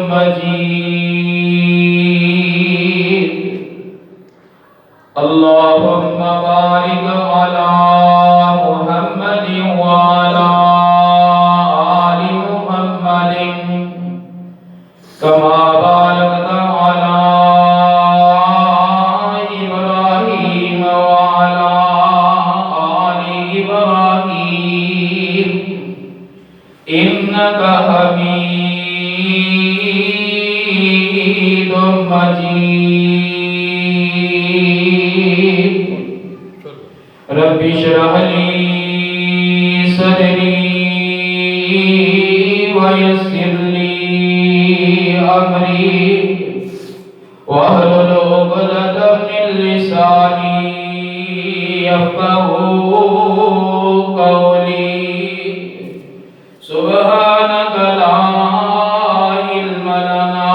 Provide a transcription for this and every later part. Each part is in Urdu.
مجيد اللهم بارك على محمد وعلى آل محمد كما باركت على إبراهيم وعلى آل إبراهيم إنك حميد مجيد رب اشرح لي صدري ويسر لي أمري واحلل عقدة من لساني يفقهوا قولي سبحانك لا علم لنا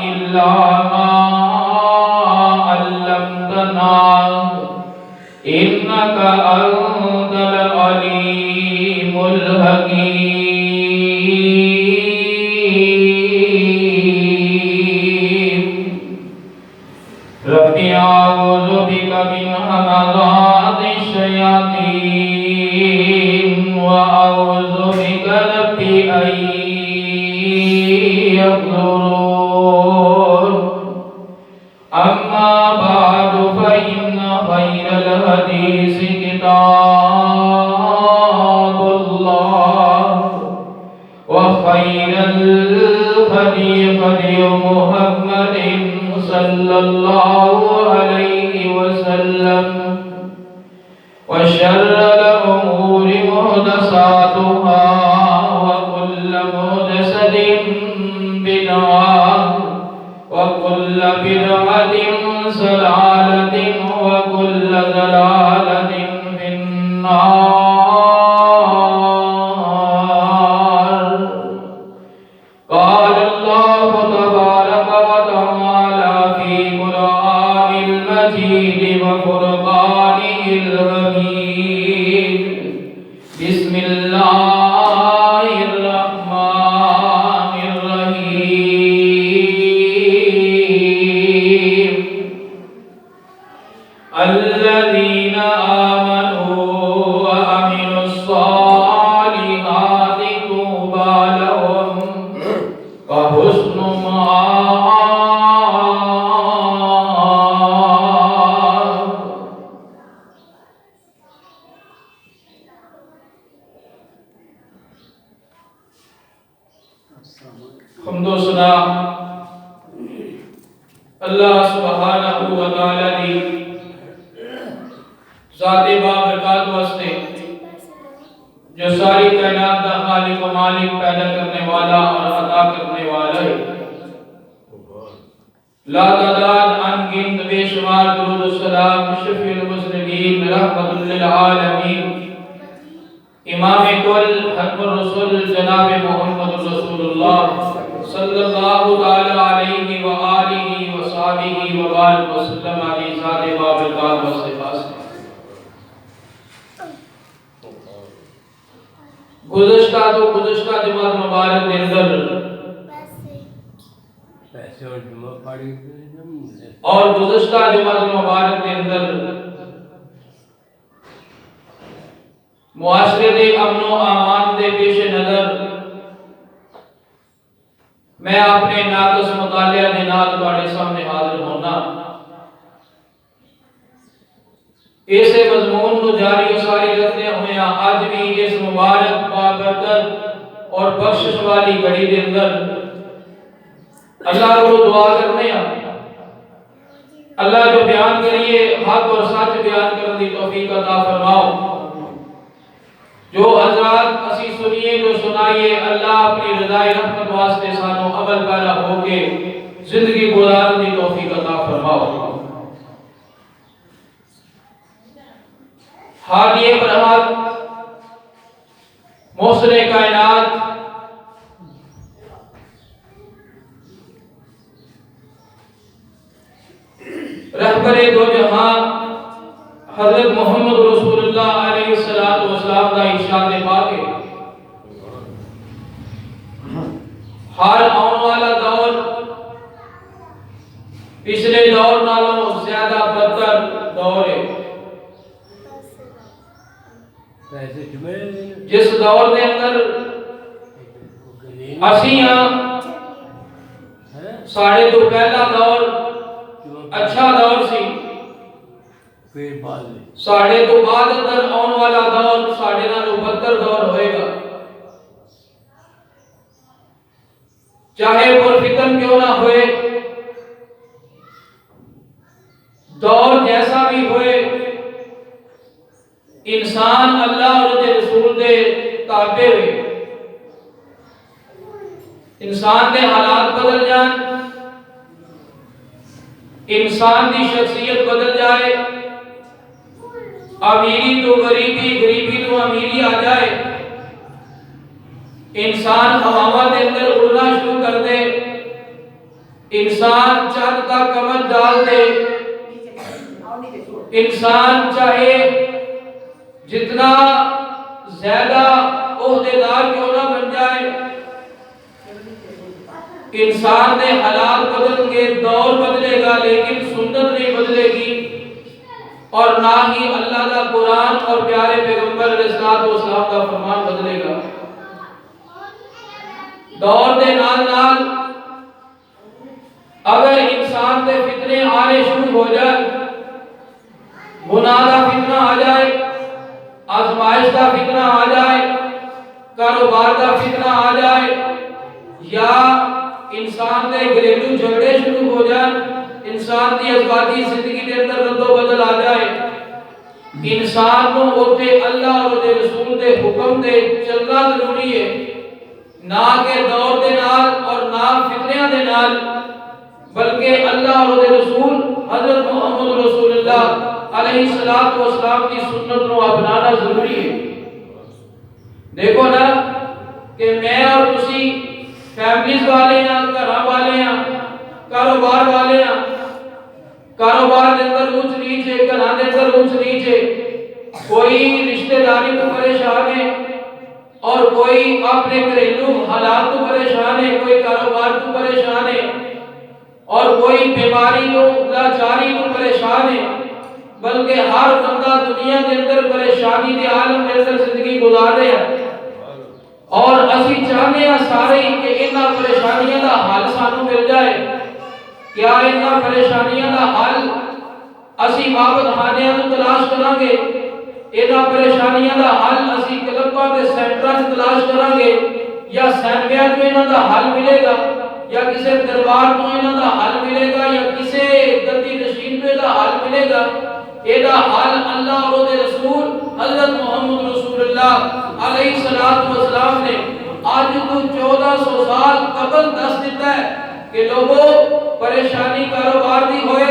إلا ما علمتنا إنك أنت العليم الحكيم رب أعوذ بك من همزات الشياطين وأعوذ بك رب أن يحضرون أما بعد فإن خير الحديث كتاب الله وخير الهدي هدي محمد صلى الله عليه وسلم وشر الأمور محدثاتها وكل محدثة بدعة وكل بدعة ضلالة وكل ضلالة في النار قال الله تبارك وتعالى في قرآن المجيد وفرقانه الحميد بسم الله الرحمن الرحيم الذين آمنوا وعملوا الصالحات طوبى لهم وحسن مآب حمد و ثنا اللہ سبحانہ و تعالی دی ذات بابرکات واسطے جو ساری کائنات کا خالق و مالک پیدا کرنے والا اور عطا کرنے والا ہے لا تعداد ان گنت بے شمار درود و سلام شفیع المذنبین رحمت للعالمین امام کل ختم الرسول جناب محمد رسول اللہ صلی اللہ علیہ وآلہ وصحبہ وبارک وسلم علی ذات بابرکات واسطے گزشتہ جمعہ مبارک کے اندر اور گزشتہ جمعہ مبارک کے اندر معاشرے دے امن و امان دے پیش نظر میں اپنے ناقص مطالعہ دے نال تواڈے سامنے حاضر ہونا اسے مضمون کو جاری و ساری رکھتے ہوئے آج بھی اس مبارک بابرکت اور بخشش والی گھڑی دے اندر اللہ کو دعا کرنے اللہ جو بیان کریے حق اور سچ بیان کرنے دی توفیق عطا فرماؤ جو حضرات اسی سنیے جو سنائیے اللہ اپنی رضائے رحمت واسطے سانو عمل پیدا ہو کے زندگی گزارنے دی توفیق عطا فرماؤ حالیہ برحق محسن کائنات رہبر دو جہاں حضرت محمد رسول اللہ علیہ السلام کا ارشاد پاک ہے ہر آن والا دور پچھلے دور نالوں زیادہ بدتر دور ہے۔ جس دور دے اندر اسیاں ساڑھے تو پہلا دور اچھا دور سی، ساڑھے تو بعد اندر آن والا دور ساڑھے نالوں بدتر دور ہوئے گا، چاہے پر فتن کیوں نہ ہوئے، دور جیسا بھی ہوئے، انسان اللہ اور دے رسول دے تابع ہوئے، انسان دے حالات بدل جائیں، انسان دی شخصیت بدل جائے، امیری تو غریبی، غریبی تو امیری آ جائے، انسان ہواؤں دے اندر اڑنا شروع کر دے، انسان چاند کا کمر ڈال دے، انسان چاہے جتنا زیادہ عہدیدار کیوں نہ بن جائے، انسان نے حالات بدل کے دور بدلے گا لیکن سنت نہیں بدلے گی، اور نہ ہی اللہ کا قرآن اور پیارے پیغمبر علیہ السلام کا فرمان بدلے گا۔ دور دے نال نال اگر انسان دے فتنے آنے شروع ہو جائے، گناہ کا فتنہ آ جائے، آزمائش کا فتنہ آ جائے، کاروبار کا فتنہ آ جائے، یا انسان دے گھریلو جھگڑے شروع ہو جائیں، انسان دی ازواجی زندگی دے اندر رد و بدل آ جائے، انسان کو اوتے اللہ اور دے رسول دے حکم دے چلنا ضروری ہے، نہ کہ دور دے نال اور نہ فتنیاں دے نال، بلکہ اللہ اور دے رسول حضرت محمد رسول اللہ علیہ السلام کی سنت کو اپنانا ضروری ہے۔ دیکھو نا کہ میں اور تسی فیملیز والے ہیں، گھراں والے ہیں، کاروبار والے ہیں، کاروبار دے اندر اونچ نیچ ہے، گھراں دے اندر اونچ نیچ ہے، کوئی رشتہ داری تو پریشان ہے اور کوئی اپنے گھریلو حالات تو پریشان ہے، کوئی کاروبار تو پریشان ہے اور کوئی بیماری تو لاچاری تو پریشان ہے، بلکہ ہر بندہ دنیا کے اندر پریشانی کے عالم کے اندر زندگی گزار رہے ہیں، اور اسی چاہتے ہیں سارے کہ انہاں پریشانیاں دا حل سانو مل جائے۔ کیا انہاں پریشانیاں دا حل اسی مابد خانیاں تو تلاش کریں گے؟ انہاں پریشانیاں دا حل اسی کلباں دے سینٹراں سے تلاش کریں گے، یا سینویاں تو انہاں دا حل ملے گا، یا کسی دربار تو انہاں دا حل ملے گا، یا کسی گدی نشین تو دا حل ملے گا؟ یہ حال اللہ اور دے رسول حضرت محمد رسول اللہ علیہ السلام نے آج کو 1400 سال قبل دس دیتا ہے کہ لوگوں پریشانی کاروبار دی ہوئے،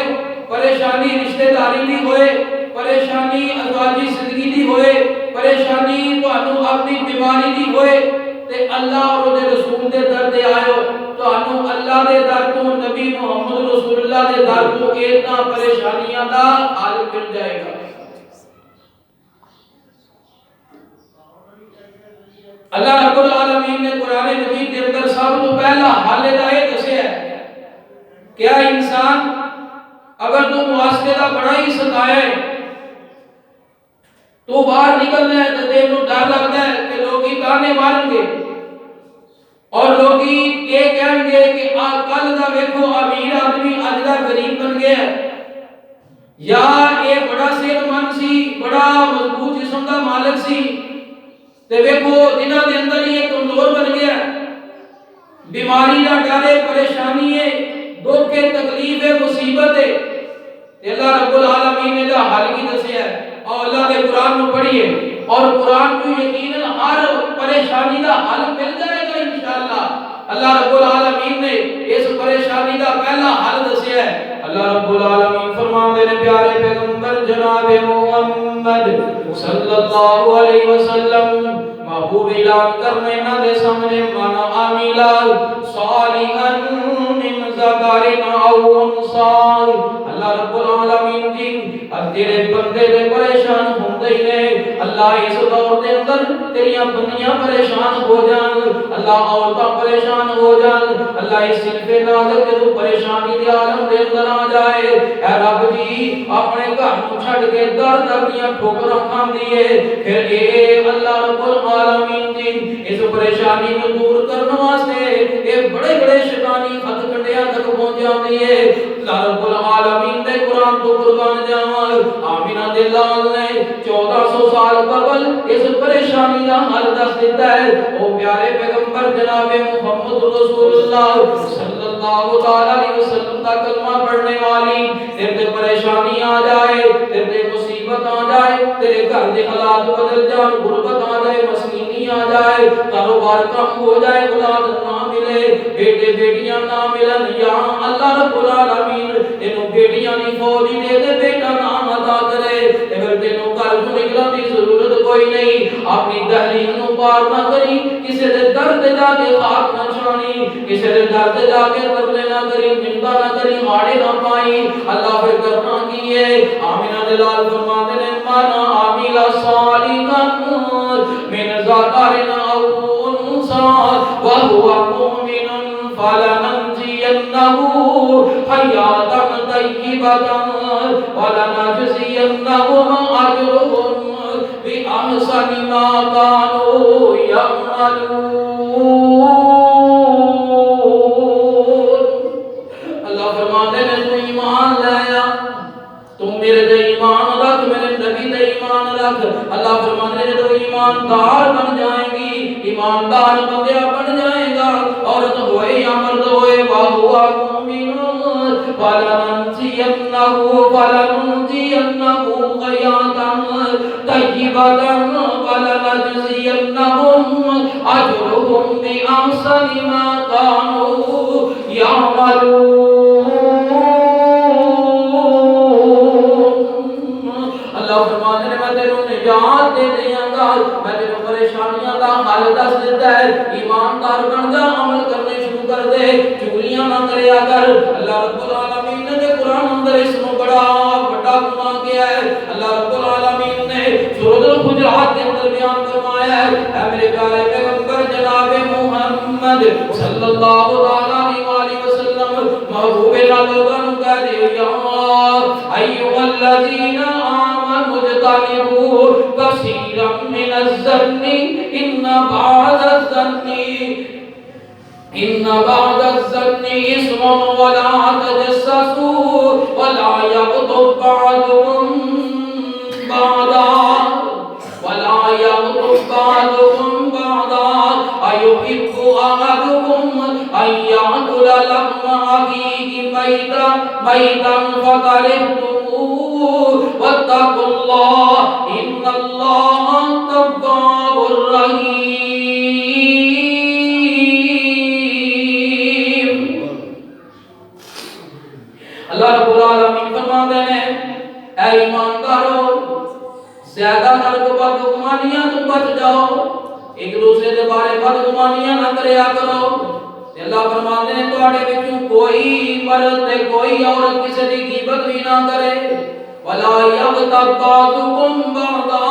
پریشانی رشتہ داری دی ہوئے، پریشانی ازواجی زندگی دی ہوئے، پریشانی تو اپنی بیماری دی ہوئے، تے اللہ اور دے رسول دے در دے آئے تو اللہ دے در تو نبی محمد رسول اللہ دے در تو اتنا پریشانیاں دا حل مل جائے گا۔ اللہ رب العالمین نے قرآن مجید کے اندر سب تو پہلا حل ہدایت دسیا ہے۔ کیا انسان اگر تو معاشرے کا بڑا ہی ستایا ہے، تو باہر نکلنا ہے تو دل کو ڈر لگتا ہے کہ لوگ ہی تانے مارن گے اور لوگ ہی یہ کہیں گے کہ کل دا ویکھو امیر آدمی اج دا غریب بن گیا ہے، یا یہ بڑا صحت مند سی، بڑا مضبوط جسم دا مالک سی، تے ویکھو دنوں دے اندر ہی کمزور بن گیا، بیماری دا ڈر ہے، پریشانی ہے، دکھ ہے، تکلیف ہے، مصیبت ہے۔ اللہ رب العالمین نے دا حل کی دسیا ہے، اور اللہ کے قرآن کو پڑھیے اور قرآن کو یقیناً ہر پریشانی دا حل مل جائے گا انشاءاللہ۔ اللہ رب العالمین نے اس پریشانی دا پہلا حل دسیا ہے۔ اللہ رب العالمین فرماتے ہیں پیارے پیغمبر جناب محمد صلی اللہ علیہ وسلم محبوب اعلان کرنے نہ دے سامنے مانا عاملہ صالحا من ذکر او انثى۔ اللہ رب العالمین جی تیرے بندے دے پریشان ہوندے نے، اللہ اس دور دے اندر تیریاں بندیاں پریشان ہو جان، اللہ عورتاں پریشان ہو جان اللہ اس صنف نازک کے تو پریشانی دے عالم دے اندر آ جائے اے رب جی اپنے گھر نو چھڑ کے در در دیاں ٹھوکراں کھاندی ہے پھر اے اللہ رب العالمین جی اس پریشانی نو دور کرنے واسطے اے بڑے بڑے شیطانی خط کنڈیاں تک پہنچ جاندی ہے اللہ رب العالمین دے قرآن تو قربان جاواں آمینہ دے لال نے 1400 سال قبل اس پریشانی دا حل دس دیتا ہے او پیارے پیغمبر جناب محمد رسول اللہ صلی اللہ علیہ وسلم کا کلمہ پڑھنے والی تیرے پریشانی آ جائے تیرے مصیبت آ جائے تیرے گھر دے حالات بدل جان غربت آ جائے مسکینی آ جائے کاروبار کم ہو جائے اولاد نہ ملے بیٹے بیٹیاں نہ ملن یا اللہ رب العالمین تینوں بیٹیاں دی فوج دے دے بیٹا نام عطا کرے اگر تینوں گھر تو نکلن دی ضرورت کوئی نہیں اپنی دہلیز نو پار نہ کری کسی دے در تے جا کے خاک نہ چھانی کسی دے در تے جا کے ترلے نہ کری منتا نہ کری ہاڑے نہ پائی اللہ پھر کرنا کیے آمینہ دلال فرماتے نے مانا عامل صالحا من ذکر او انثى وهو مؤمن فلننجينه حياة طيبة ولنجزينهم أجرهم بأحسن ما كانوا يعملون اللہ فرماتے ہیں تو ایمان لایا تم میرے دے ایمان رکھ میرے نبی دے ایمان رکھ اللہ فرماتے ہیں تو ایماندار بن جائیں گی ایماندار بندیا بن جائے گا عورت ہوئے یا مرد ہوئے وَهُوَ مُؤْمِنٌ فَلَنُنْجِيَنَّهُ حَيَاةً طَيِّبَةً وَلَنَجْزِيَنَّهُمْ أَجْرَهُمْ بِأَحْسَنِ مَا كَانُوا يَعْمَلُونَ اللہ فرماتے ہیں میں تیروں نجات دے دیاں گا میں تیروں پریشانیاں دا حل دس دیتا ہے ایماندار بن جا عمل کرنے شروع کر دے چوریاں نہ کریا کر اللہ رب العالمین نے قرآن اندر اس کو بڑا گناہ کیا ہے اللہ رب العالمین نے سورۃ الحجرات کے اندر بیان فرمایا ہے اے میرے پیارے پیغمبر جناب محمد صلی اللہ علیہ وسلم محبوب لوگوں کا دے یا ایھا الذین آمنوا اجتنبوا کثیرا من الظن ان بعض الظن اسم ولا تجسسوا ولا يغتب بعضكم بعضا أيحب أحدكم أن يأكل لحم أخيه ميتا فكرهتموه واتقوا الله إن الله تواب رحيم اللہ رب العالمین فرماتے ہیں اے ایماندارو زیادہ بدگمانیاں تم بچ جاؤ ایک دوسرے کے بارے بدگمانیاں نہ کریا کرو اللہ فرماتے ہیں تواڈے وچوں کوئی مرد تے کوئی عورت کسی دی غیبت بھی نہ کرے ولا یغتب بعضکم بعضا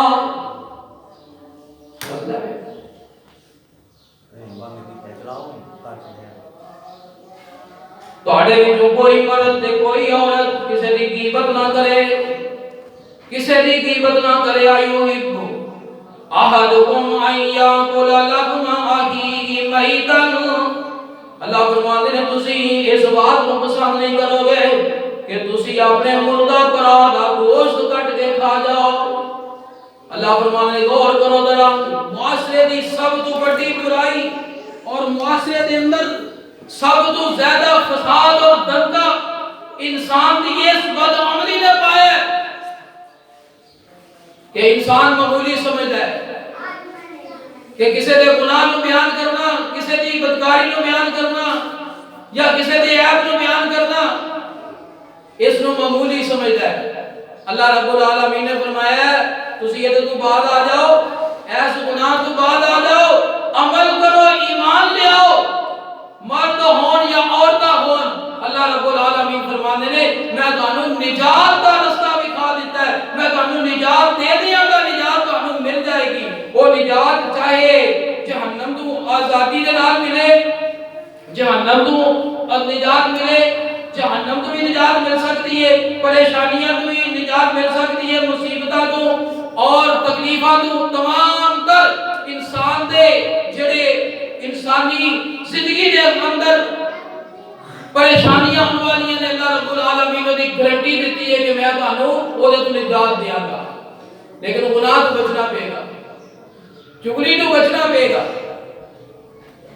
تواڈے وچوں کوئی مرد تے کوئی عورت کسی دی غیبت نہ کرے کسی دی غیبت نہ کرے ایھب احدکم ان یاکل لحم اخیہ میتا اللہ فرماتے ہیں تسی اس بات کو پسند نہیں کرو گے کہ تسی اپنے مردہ برا دا گوشت کٹ کے کھا جاؤ اللہ فرماتے ہیں غور کرو ذرا معاشرے دی سب تو بڑی برائی اور معاشرے دے اندر سب تو زیادہ فساد اور دنگا انسان دی اس بدعملی نے پایا کہ انسان معمولی سمجھتا ہے کہ کسی دے گناہ نو بیان کرنا کسی دی بدکاری نو بیان کرنا یا کسی دے عیب نو بیان کرنا اس نو معمولی سمجھتا ہے اللہ رب العالمین نے فرمایا تسی یہ تو بعد آ جاؤ ایس گناہ تو بعد آ جاؤ عمل کرو ایمان لے آؤ مرد ہون یا عورت ہون اللہ رب العالمین فرمانے نے میں تانوں نجات کا رستہ دکھا دیتا ہے میں تانوں نجات دے دیاں گا نجات تانوں مل جائے گی وہ نجات چاہے جہنم تو آزادی دے نال ملے، جہنم تو نجات ملے، جہنم تو بھی نجات مل سکتی ہے، پریشانیاں تو بھی نجات مل سکتی ہے، مصیبتاں تو اور تکلیفاں تو، تمام تر انسان دے جڑے انسانی زندگی دے اندر پریشانیاں ہونے والی ہیں، اللہ رب العالمین نے گارنٹی دیتی ہے کہ میں تانوں او دے تو نجات دیاں گا، لیکن گناہ تو بچنا پے گا، چغلی تو بچنا پے گا۔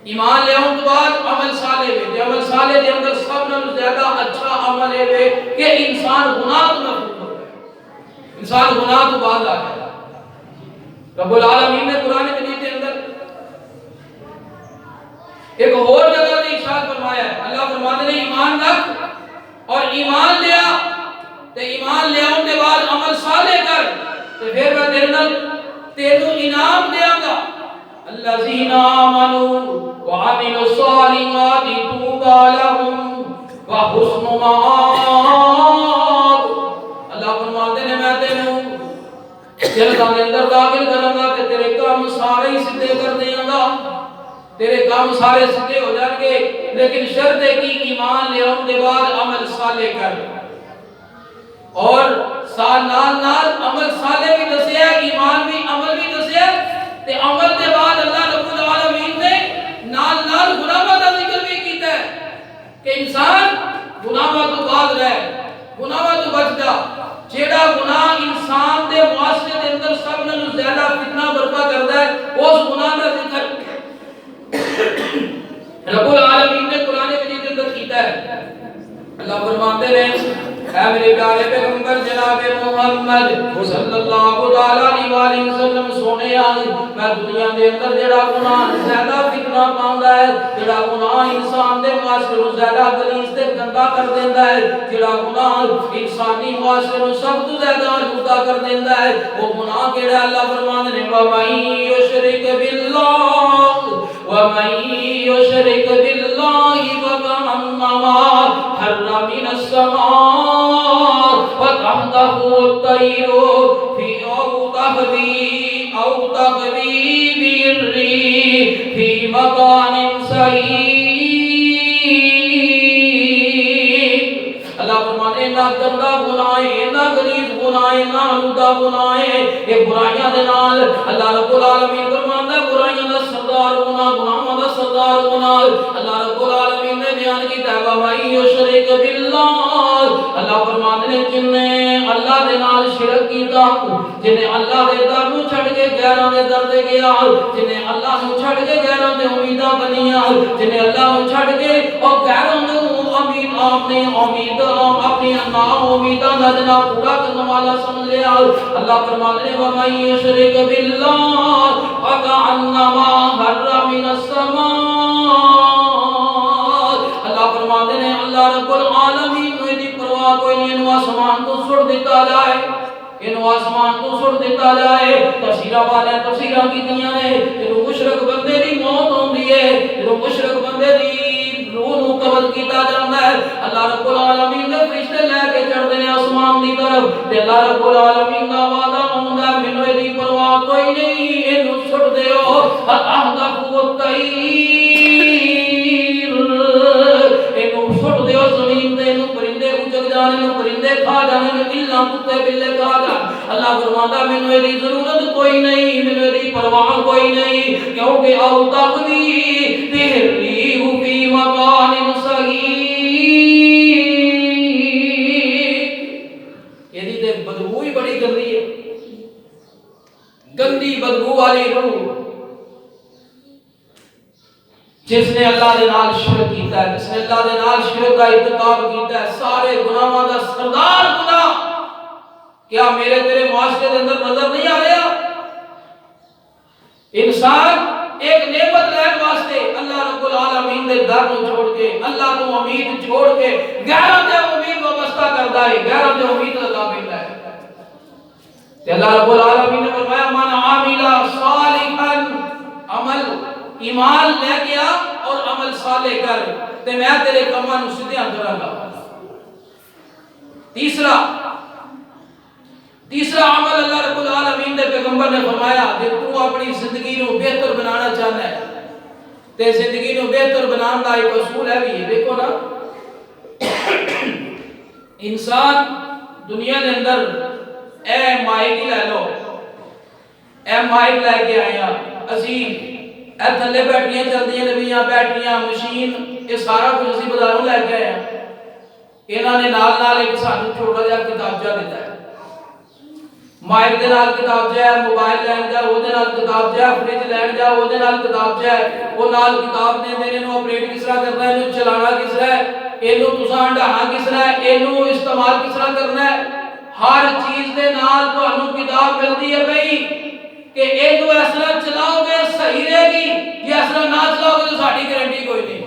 ایمان لے آؤں تو بعد عمل صالح ہے، عمل صالح دے اندر سب سے زیادہ اچھا عمل ہے کہ انسان گناہ تو نہ ہو، انسان گناہ تو بعد آ جائے۔ رب العالمین نے قرآن مجید کے اندر ایک اور جگہ نے ارشاد فرمایا ہے، اللہ فرماتے ہیں ایمان رکھ اور ایمان لیا تے ایمان لے آؤں کے بعد عمل صالح کر تے پھر میں تینوں انعام دیاں گا۔ الذین آمنوا وعملوا الصالحات طوبی لہم وحسن مآب۔ اللہ فرماتے ہیں میں تینوں جنت کے اندر داخل کروں گا تے تیرے کام سارے ہی سیدھے کر دیاں گا، تیرے کام سارے سیدھے ہو جائیں گے، لیکن شرط ہے کہ ایمان لے آؤں کے بعد عمل صالح کر، اور نال نال عمل صالح بھی دسیا، ایمان بھی عمل بھی دسیا، تے عمل کے بعد اللہ رب العالمین نے نال نال گناہاں کا ذکر بھی کیتا ہے کہ انسان گناہاں تو بعد رہ، گناہاں تو بچ جا۔ جیڑا گناہ انسان دے معاشرے دے اندر سب نالوں زیادہ فتنہ برپا کردا ہے، اس گناہ کا ذکر رب العالمین نے قرآن مجید کے اندر کیتا ہے۔ اللہ فرماتے ہیں اے میرے پیارے پیغمبر جناب محمد صلی اللہ علیہ وآلہ وسلم سونے میں دنیا دے اندر جڑا گناہ زیادہ فتنہ پاؤندا ہے، جڑا گناہ انسان دے معاشرے نوں زیادہ غلیظ تے گندا کر دیندا ہے، جڑا گناہ انسانی معاشرے نوں سب تو زیادہ آلودہ کر دیندا ہے، وہ گناہ کیڑا؟ اللہ فرماتے ہیں وَمَن یُشْرِکْ بِاللَّهِ وَمَن یُشْرِکْ بِاللَّهِ فَكَأَنَّمَا خَرَّ مِنَ السَّمَاءِ وَتَحْتَهُ الطَّيْرُ فِي أَوْ تَهْوِي بِهِ الرِّيحُ فِي مَكَانٍ صَحِيحٍ۔ اللہ فرماتے ہیں نہ گندا گناہ ہے، نہ غلیظ گناہ ہے، نہ آلودہ گناہ ہے، یہ برائیاں دے نال اللہ رب العالمین فرماتا ہے برائیاں دا سردار گناہ، گناہاں دا سردار گناہ۔ اللہ رب العالمین نے بیان کیتا ہے وَمَن یُشْرِکْ بِاللَّهِ، اللہ فرماتے ہیں جن نے اللہ دے نال شرک کیتا، جن نے اللہ دے در نوں چھڈ کے غیراں دے در تے گیا، جن نے اللہ نوں چھڈ کے غیراں تے امیداں بنیاں، جن نے اللہ نوں چھڈ کے اور غیراں نوں امید اپنی امید اپنی نام امیداں دا جناب پورا کرنے والا سمجھ لیا۔ اللہ فرماتے ہیں وَمَن یُشْرِکْ بِاللَّهِ فَكَأَنَّمَا خَرَّ مِنَ السَّمَاءِ۔ اللہ فرماتے ہیں اللہ رب العالمین نے دی پرواہ کوئی نہیں، انہوں آسمان تو سٹ دیتا جائے، انہوں آسمان تو سٹ دیتا جائے۔ تفسیرہ والے تفسیرہ کی دیاں نے جنہوں مشرک بندے دی موت ہوندی ہے، جنہوں مشرک بندے دی روح نو قبض کیتا جاندا ہے، اللہ رب العالمین دے فرشتے لے کے چڑھدے نے آسمان دی طرف، تے اللہ رب العالمین دا وعدہ ہوندا ہے مینوں دی پرواہ کوئی نہیں، اینوں سٹ دیو اتحدہ الطیر، اینوں سٹ دیو زمین تے، اینوں پرندے اچک جانے، اینوں پرندے کھا جانے، الا کتے بلے کھا جانے۔ اللہ فرماتا مینوں دی ضرورت کوئی نہیں، مینوں دی پرواہ کوئی نہیں، کیونکہ او تقوی بِالرِّيحِ فِي مَكَانٍ صَحِيحٍ۔ یہ دی تے بدبو ہی بڑی گندی ہے، گندی بدبو والی روح۔ جس نے اللہ دے نال شرک کیتا ہے، جس نے اللہ دے نال شرک کا ارتکاب کیتا ہے، سارے گناہاں دا سردار گناہ، کیا میرے تیرے معاشرے دے اندر نظر نہیں آ رہا؟ انسان ایک نعمت لین واسطے اللہ رب العالمین دے در نوں چھوڑ کے، اللہ تو امید چھوڑ کے غیراں تے امید وابستہ کردا ہے، غیراں تے امید لگا پیندا ہے۔ تے اللہ رب العالمین نے فرمایا من عامل صالحا، عمل ایمان لے گیا اور عمل صالح کر تے میں تیرے کماں نوں سیدھا کراں گا۔ تیسرا عمل اللہ رب العالمین دے پیغمبر نے فرمایا کہ تو اپنی زندگی نو بہتر بنانا چاہتا ہے، تے زندگی نو بہتر بنان دا ایک اصول ہے بھی. دیکھو نا انسان دنیا دے اندر اے مائک لے لو, اے مائک لے کے آئے ہیں اسی, اے تھلے بیٹریاں چلدیاں نویاں بیٹریاں مشین, یہ سارا کچھ اسی بازاروں لے کے آئے ہیں. انہاں نے نال نال ایک سانو چھوٹا جہا کتابچہ دیتا ہے, مائک دے نال کتابچہ ہے, موبائل لین جا وہ دے نال کتابچہ ہے, فریج لین جا وہ دے نال کتابچہ ہے, وہ نال کتاب دے دے نو آپریٹ کس طرح کرنا ہے, نو چلانا کس طرح ہے, اینو تساں ہٹانا کس طرح ہے, اینو استعمال کس طرح کرنا ہے. ہر چیز دے نال تانوں کتاب ملدی ہے بھئی کہ اینو اس طرح چلاؤ گے صحیح رہے گی, یا اس طرح نہ چلاؤ گے تو ساڈی گارنٹی کوئی نہیں.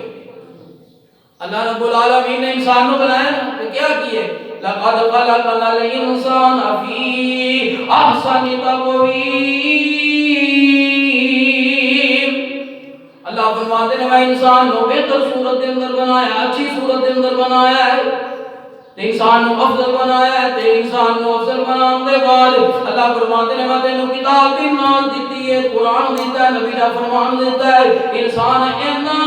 اللہ رب العالمین نے انسان کو بنایا نا, تو کیا کیے, لقد خلقنا الانسان فی احسن تقویم. اللہ فرماتے ہیں میں انسان کو بہتر صورت کے اندر بنایا, اچھی صورت کے اندر بنایا ہے, تے انسان کو افضل بنایا ہے. تے انسان کو افضل بنانے کے بعد اللہ فرماتے ہیں میں تینوں کتاب بھی نال دیتی ہے, قرآن دیتا ہے, نبی دا فرمان دیتا ہے. انسان اینا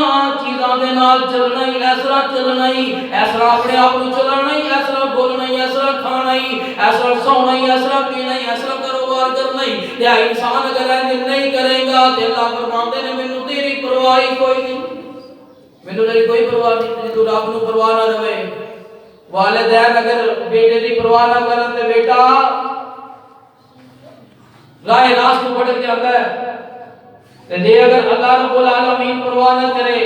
چیزاں دے نال چلنا ہی, اس طرح چلنا ہی, اس طرح اپنے آپ کو چلانا ہی, اس طرح بولنا ہی, اس طرح کھانا ہی, اس طرح سونا ہی, اس طرح پینا ہی, اس طرح کاروبار کرنا ہی. یا انسان اگر ایسا نہیں کرے گا تو اللہ فرماتے ہیں مینوں تیری پرواہ کوئی نہیں, مینوں تیری کوئی پرواہ نہیں. تو رب نو پرواہ نہ رہے, والدین اگر بیٹے دی پرواہ نہ کرن تے بیٹا راہ راست کو بھٹک جاتا ہے. تے جے اگر اللہ رب العالمین پرواہ نہ کرے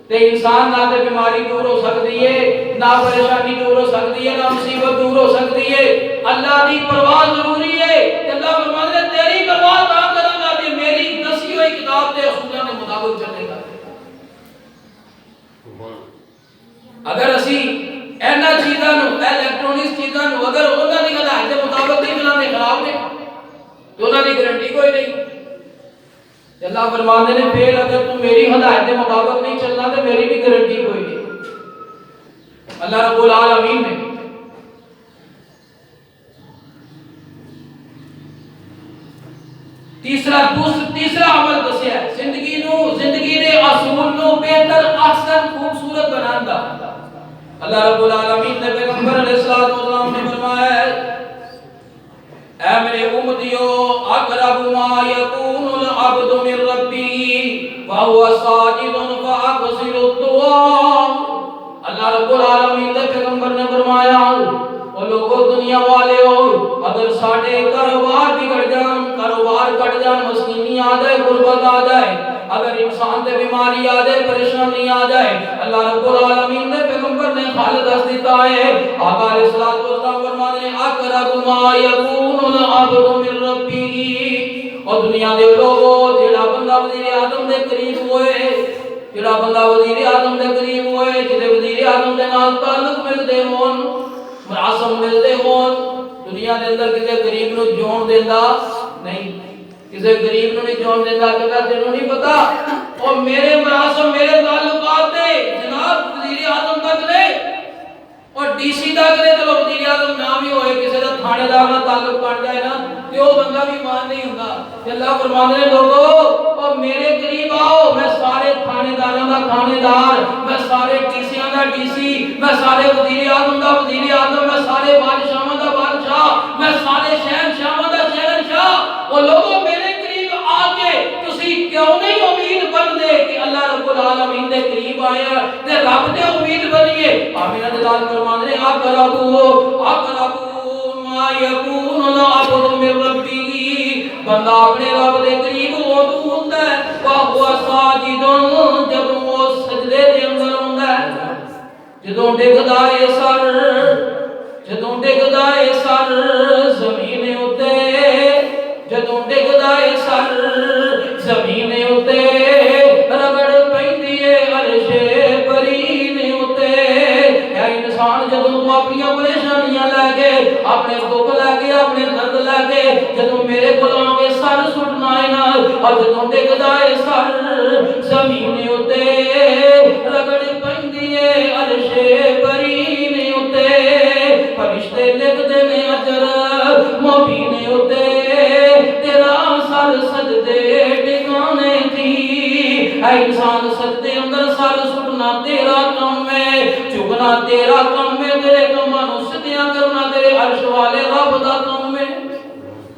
تے انسان نہ تے بیماری دور ہو سکتی ہے, نہ پریشانی دور ہو سکتی ہے, نہ مصیبت دور ہو سکتی ہے. اللہ دی پرواہ ضروری ہے. تے اللہ فرماتا ہے تیری پرواہ نہ کروں گا تے میری دسی ہوئی کتاب دے اصولوں کے مطابق چلے گا. اگر اسی اینا چیزاں نو, الیکٹرونکس چیزاں نو اگر انہاں دی ہدایت دے مطابق نہیں چلانے, خراب نے, تو انہاں دی گارنٹی کوئی نہیں. اللہ فرماتے ہیں پھر اگر تم میری ہدایت کے مطابق نہیں چلنا تو میری بھی گارنٹی کوئی نہیں. اللہ رب العالمین نے تیسرا عمل دسیا ہے زندگی دے اصول نو بہتر, احسن, خوبصورت بنانا. اللہ رب العالمین نے پیغمبر علیہ الصلوۃ والسلام نے فرمایا ہے اے میرے امتیو اقرب ما یکون العبد من ربی وهو ساجد فاقصر الدعاء. اللہ رب العالمین نے پیغمبر نے فرمایا او لوگو دنیا والے ہو, اگر ساڈے کاروبار بگڑ جان, کاروبار کٹ جان, مسکینی آ جائے, غربت آ جائے, اگر انسان تے بیماری آ جائے, پریشانی آ جائے, اللہ رب العالمین نے پیغمبر نے حال دس دیتا ہے. آقا علیہ الصلوۃ والسلام فرماتے ہیں اقرب ما یکون العبد من ربی. اور دنیا دے لوگوں جڑا بندہ وزیر اعظم دے قریب ہوئے, جڑا بندہ وزیر اعظم دے قریب ہوئے, جدے وزیر اعظم دے نال تعلق ملدے ہون, مراسم ملدے ہون, دنیا دے اندر کسے غریب نو جون دیندا نہیں, کسے غریب نو نہیں جون دیندا. کہ تینوں نہیں پتا او میرے مراسم میرے تعلقات دے جناب وزیر اعظم تک نے اور ڈی سی تک نے, چلو وزیر اعظم نہ بھی ہوئے, کسے دا تھانے دار نال تعلق بن جائے نا تے او بندہ بھی مان نہیں ہوندا. اللہ فرماندے نے لوگو او میرے قریب آؤ, میں سارے تھانے داراں دا تھانے دار, میں سارے ڈی سیاں دا ڈی سی, میں سارے وزیر اعظم دا وزیر اعظم, میں سارے بادشاہاں دا بادشاہ, میں سارے شہنشاہاں دا شہنشاہ. او لوگو میرے قریب آ کے تسی کیوں نہیں امید بندے کہ اللہ رب العالمین دے قریب آیا تے رب دے امید بنیے. آمین دلال فرماندے نے اقربو ما یکون العبد من ربی. بندہ اپنے رب دے قریب اودوں ہوندا ہے وہ ساجد, جدوں وہ سجدے دے اندر ہوندا ہے, جدوں ڈگدا ہے سر زمین اُتے, جدوں ڈگدا ہے سر زمین اُتے, رگڑ پیندی ہے عرش برین اُتے. اے انسان جدوں تو اپنی پریشانیاں لے کے, اپنے دکھ لے کے, اپنے درد لے کے جدوں میرے کول آ کے سر سٹنا ہے نا, اور جدوں ڈگدا ہے سر زمین اُتے, رگڑ پیندی ہے عرش برین اُتے. فرشتے لکھدے نے اجر مبین اُتے, تیرا سر سجدے ٹکانے تھی. اے شان سجدے اندر سر سٹنا تیرا کم ہے، چکنا تیرا کم ہے، تیرے کماں نوں سدھیاں کرنا تیرے عرش والے رب دا کم ہے۔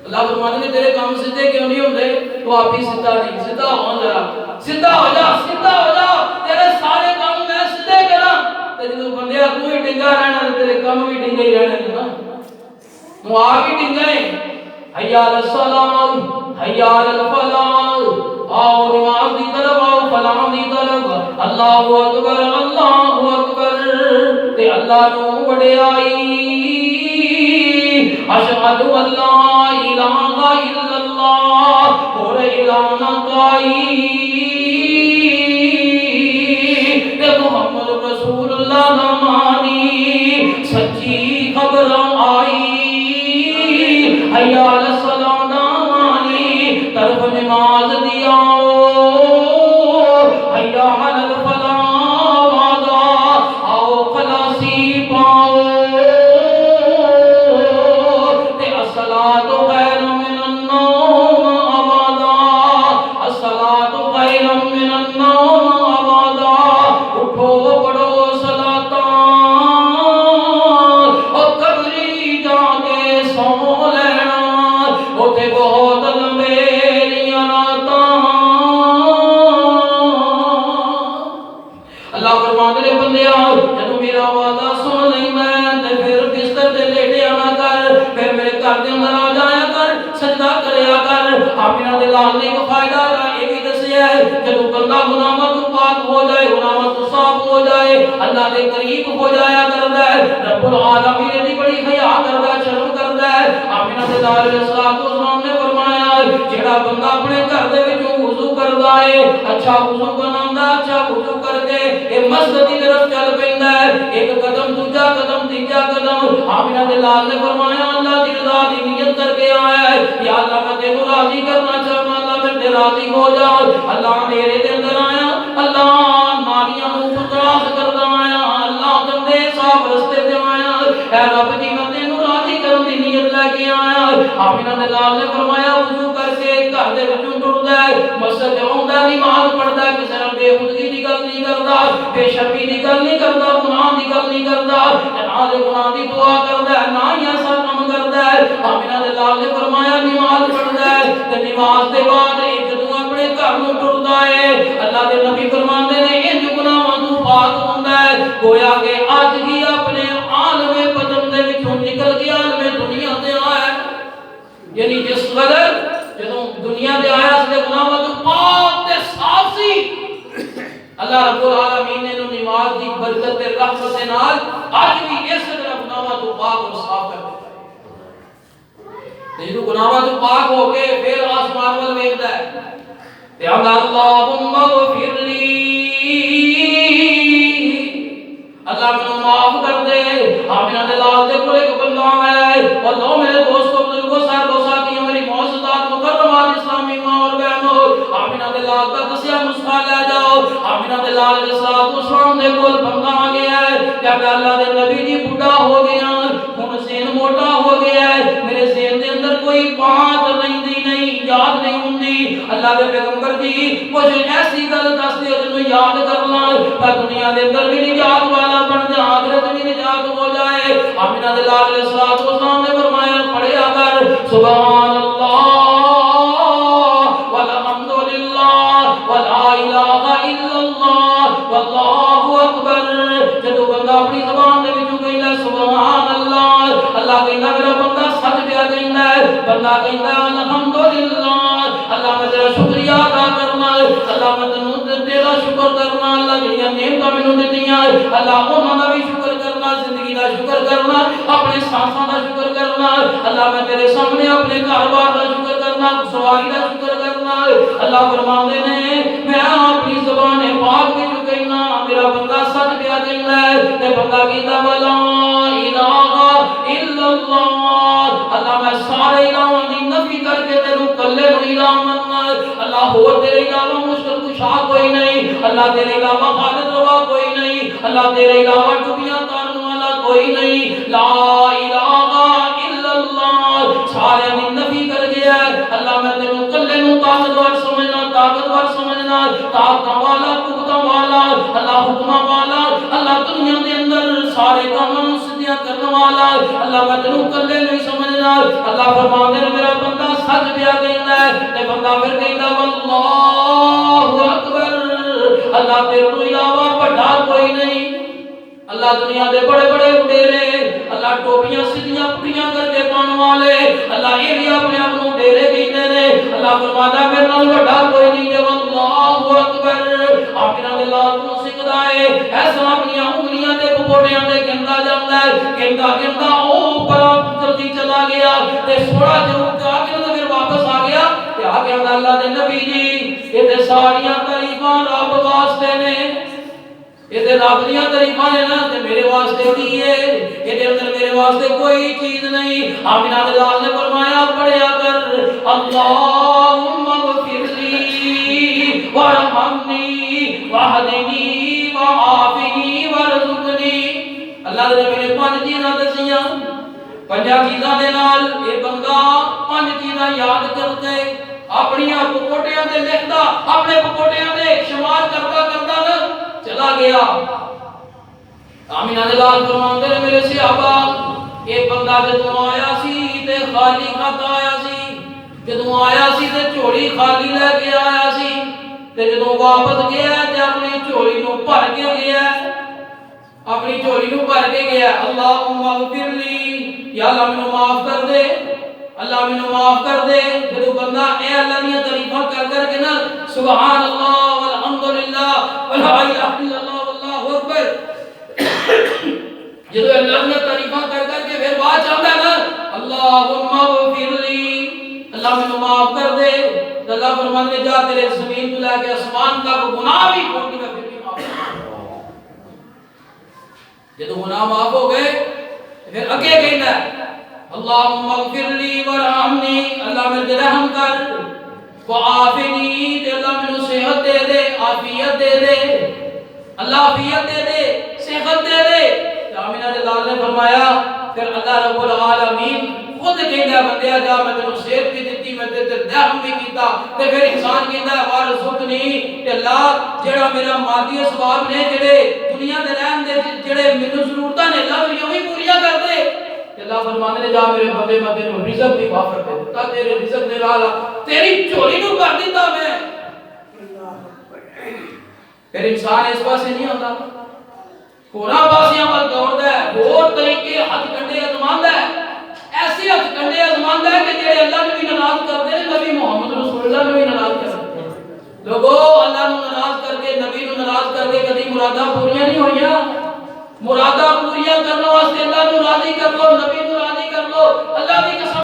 اللہ فرماتے ہیں تیرے کام سیدھے کیوں نہیں ہوندے؟ تو آپ ہی سیدھا نہیں، سیدھا ہو ذرا، سیدھا ہو جا، سیدھا ہو جا، تیرے سارے کام میں سیدھے کراں۔ تے جدوں بندیا تو ہی ڈنگا رہنا تے تیرے کام بھی ڈنگے ہی رہنے نا، تو آپ ہی ڈنگے۔ حی علی الصلاۃ، حی علی الفلاح، آؤ نماز دی طرف، آؤ فلاح دی طرف، اللہ اکبر اللہ اکبر، تے اللہ نو وڈیائی، اشہد ان لا الہ الا اللہ، اور الہ نہ کوئی، تے محمد رسول اللہ دا مانی، سچی خبر آئی، حی علی الصلاۃ دا مانی، طرف نماز دیاؤ، حی علی الفلاح وعدا، آؤ خلاصی پاؤ، آمینہ دے لال نے کو فائدہ یہ بھی دسیا ہے جب بندہ گناہوں تو پاک ہو جائے، گناہوں تو صاف ہو جائے، اللہ دے قریب ہو جایا کرتا ہے، رب العالمین دی بڑی حیا کرتا ہے، شرم کرتا ہے۔ آمینہ دے لال علیہ السلام نے فرمایا جڑا بندہ اپنے گھر دے وچوں وضو کردا ہے، اچھا وضو بناوندا، اچھا وضو کر کے اے مسجد دی طرف چل پیندا ہے، ایک قدم دوجا قدم تیجا قدم، آمینہ دے لال نے فرمایا اللہ دی رضا دی نیت کر کے آیا ہے، یا اللہ میں تینوں راضی کرنا چاہتا، اللہ میں راضی ہو جا، اللہ میرے دے اندر آیا، اللہ نالیاں نوں پتراس کردا آیا، اللہ گندے صاف رستے تے آیا، اے رب جی میں تینوں راضی کرن دی نیت لے کے آیا۔ آمینہ دے لال نے فرمایا وضو کر کے گھر دے وچوں ٹردا ہے، مسجد آوندا، نماز پڑھدا ہے، کسے نال بے خودگی دی گل نہیں کردا، بے شرمی دی گل نہیں کردا، گناہ دی گل نہیں کردا، نہ دے گناہ دی دعا کردا ہے، نہ ہی ایسا کام کردا ہے۔ آمینہ دے لال نے فرمایا نماز پڑھدا ہے تے نماز دے بعد ایک دو اپنے گھر نوں ٹردا ہے، اللہ دے نبی فرماندے نے انج گناہاں تو پاک ہوندا ہے گویا کہ اج ہی اپنے عالم بدن دے وچوں نکل کے عالم دنیا تے آیا، یعنی جس قدر جدوں دنیا تے آیا اس دے گناہاں تو پاک تے صاف سی، اللہ رب العالمین نے نماز دی برکت تے رحمت دے نال اج بھی اس طرح گناہاں تو پاک اور صاف کر دیتا ہے۔ جدوں گناہاں تو پاک ہو کے پھر آسمان ول ویکھدا ہے تے اللہم اغفر لی، اللہ مینوں معاف کر دے۔ آمینہ دے لال دے کول ایک بندہ آیا ہے، اللہ میرے دوستو بزرگوں صاحبوں ساتھیوں میری معززات مکرمات اسلامی ماں اور بہنوں، آمینہ دے لال کا دسیا نسخہ لے جاؤ۔ آمینہ دے لال علیہ السلام دے کول بندہ آ گیا ہے، کیا اللہ دے نبی جی بوڑھا ہو گیا، ہن ذہن موٹا ہو گیا ہے، میرے ذہن دے اندر کوئی بات نہیں یاد نہیں ہوندی، اللہ دے پیغمبر جی کچھ ایسی گل دس دے جنوں یاد کرنا میں دنیا دے اندر بھی نجات والا بن جا، آخرت بھی نجات ہو جائے۔ آمینہ دے لال علیہ السلام نے فرمایا پڑھیا کر سبحان اللہ والحمد للہ ولا الہ الا اللہ واللہ اکبر۔ جدو بندہ اپنی زبان دے وچوں کہندا سبحان اللہ، اللہ کہندا میرا بندہ سچ پیا کہندا ہے، بندہ کہندا الحمدللہ، اللہ میں تیرا شکریہ ادا کرنا، اللہ میں تیرا شکر کرنا، اللہ جڑیاں نعمتاں مینوں دتیاں اللہ انہاں دا بھی شکر کرنا، زندگی دا شکر کرنا، اپنے سانساں دا شکر کرنا، اللہ میں تیرے سامنے اپنے کاروبار دا شکر کرنا، سواری دا شکر کرنا۔ اللہ فرماندے نے میں اپنی زبان پاک وچ کہنا میرا بندہ سچ پیا کہندا ہے تے بندہ کہندا ولا الہ الا اللہ، اللہ میں سارے الہاں دی نفی کر کے تینوں کلے نوں الہ مننا، اللہ ہور تیرے علاوہ مشکل کشا کوئی نہیں، اللہ تیرے علاوہ حاجت روا کوئی نہیں، اللہ تیرے علاوہ ڈوبیاں تارن والا کوئی نہیں، لا الہ الا اللہ، سارے دی نفی کر گیا ہے، اللہ میں تینوں کلے نوں طاقتور سمجھنا سمجھنا طاقت والا قوت والا اللہ حکم والا اللہ دنیا دے اندر سارے کاموں سیدھا کرنے والا اللہ میں تینوں کلے نہیں سمجھنا اللہ فرماندے نے میرا بندہ سچ پیا کہندا ہے تے بندہ پھر کہندا واللہ اکبر اللہ تیرے تو علاوہ بڑا کوئی نہیں اللہ دنیا دے بڑے بڑے ڈیرے اللہ ٹوپیاں سیدھیاں پٹیاں کر کے پاؤن والے اللہ یہ بھی اپنے آپ کو ڈیرے کہتے ہیں اللہ فرماتا ہے میرے نال بڑا کوئی نہیں جب اللہ اکبر اپنا دل کو سکھدا ہے ایسا اپنی انگلیاں تے پپوٹیاں تے گندا جاندا ہے گندا او بڑا جلدی چلا گیا تے تھوڑا جو جا کے پھر واپس آ گیا تے آ گیا اللہ دے نبی جی یہ تے ساریاں تعریفاں رب واسطے نے یہ تے رب دیاں تعریفاں نے نا تے میرے واسطے کی ہے یہ تے اندر میرے واسطے کوئی چیز نہیں آمینہ دے لال نے فرمایا پڑھیا کر اللہم اغفر لی وارحمنی واہدنی وعافنی وارزقنی اللہ دے نبی نے 5 چیزاں دسیاں 5 چیزاں دے نال اے بندہ 5 چیزاں یاد کر کے اپنی پکوٹیاں دے لکھدا اپنے پکوٹیاں دے شمار کرتا نا چلا گیا آمینہ دے لال فرماندے نے میرے صحابہ یہ بندہ جدوں آیا سی تے خالی ہاتھ آیا سی جدوں آیا سی تے جھولی خالی لے کے آیا سی تے جدوں واپس گیا تے اپنی جھولی نو بھر کے گیا اپنی جھولی نو بھر کے گیا اللہم اغفر لی یا اللہ مینوں معاف کر دے اللہ مینوں معاف کر دے جدوں بندہ اے اللہ دی تعریفاں کر کے نا سبحان اللہ والحمدللہ ولا الہ الا اللہ واللہ اکبر جدوں اللہ دی تعریفاں کر کے پھر بات چاہتا ہے نا اللہم اغفر لی اللہ مینوں معاف کر دے اللہ فرمانے جا تیرے زمین تو لے کے آسمان تک گناہ بھی کھول کے میں پھر بھی معاف کروں جدوں گناہ معاف ہو گئے پھر اگے کہندا ہے اللہم اغفر لی ورحمنی اللہ میرے رحم کر وعافنی تے اللہ مینوں صحت دے دے عافیت دے دے اللہ عافیت دے دے صحت دے دے آمینہ دے لال نے فرمایا پھر اللہ رب العالمین خود کہندا بندیا جا میں تینوں صحت بھی دتی میں تے رحم بھی کیتا تے پھر انسان کہندا وارزقنی تے اللہ جڑا میرا مادی اسباب نے جڑے دنیا دے رہن دے جڑے مینوں ضرورتاں نے اللہ میری وہی پوریاں کر دے اللہ فرمانے نے جا میرے بندے میں تینوں رزق بھی وافر دے دیتا تیرے رزق دے لالا تیری جھولی نو بھر دیتا میں پھر انسان اس پاسے نہیں آتا کونا پاسیاں پر دوڑدا ہے اور طریقے ہتھ کنڈے ازماندا ہے ایسے ہتھ کنڈے ازماندا ہے کہ جڑے اللہ نو بھی ناراض کرتے ہیں نبی محمد رسول اللہ نو بھی ناراض کرتے ہیں لوگوں اللہ نو ناراض کر کے نبی نو ناراض کر کے کبھی مراداں پوریاں نہیں ہوئیاں مراداں پوریاں کرنے واسطے اللہ نو راضی کر لو